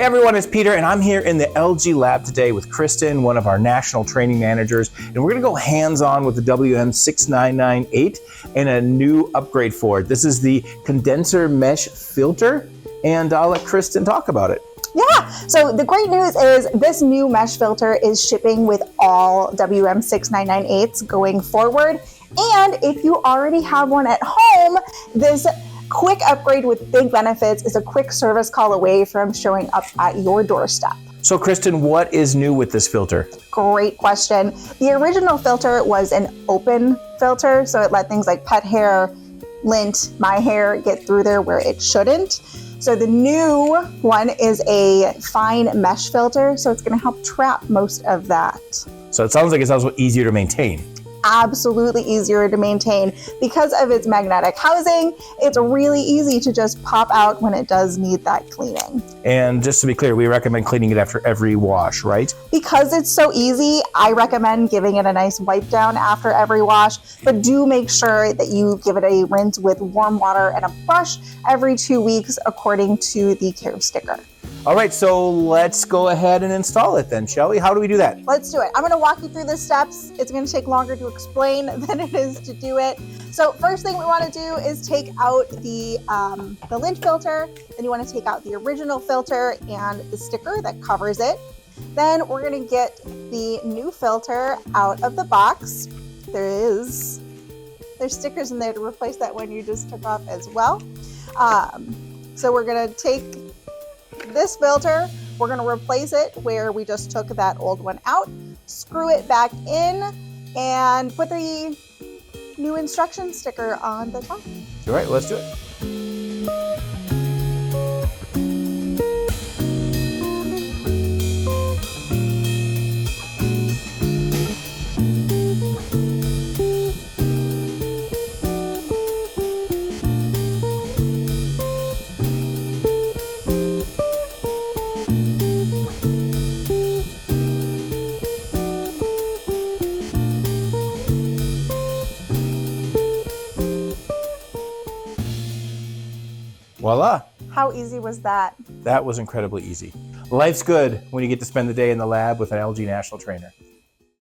Hey everyone, it's Peter, and I'm here in the LG lab today with Kristen, one of our national training managers, and we're gonna go hands-on with the WM6998 and a new upgrade for it. This is the condenser mesh filter, and I'll let Kristen talk about it. Yeah, so the great news is this new mesh filter is shipping with all WM6998s going forward. And if you already have one at home, this quick upgrade with big benefits is a quick service call away from showing up at your doorstep. So Kristen, what is new with this filter? Great question. The original filter was an open filter, so it let things like pet hair, lint, my hair get through there where it shouldn't. So the new one is a fine mesh filter, so it's going to help trap most of that. So it sounds like it's also easier to maintain. Absolutely easier to maintain. Because of its magnetic housing, it's really easy to just pop out when it does need that cleaning. And just to be clear, we recommend cleaning it after every wash, right? Because it's so easy, I recommend giving it a nice wipe down after every wash, but do make sure that you give it a rinse with warm water and a brush every 2 weeks according to the care sticker. All right, so let's go ahead and install it then, shall we? How do we do that? Let's do it. I'm gonna walk you through the steps. It's gonna take longer to explain than it is to do it. So first thing we wanna do is take out the lint filter. Then you wanna take out the original filter and the sticker that covers it. Then we're gonna get the new filter out of the box. There's stickers in there to replace that one you just took off as well. So we're gonna take this filter, we're going to replace it where we just took that old one out, screw it back in, and put the new instruction sticker on the top. All right, let's do it. Voila. How easy was that? That was incredibly easy. Life's good when you get to spend the day in the lab with an LG National Trainer.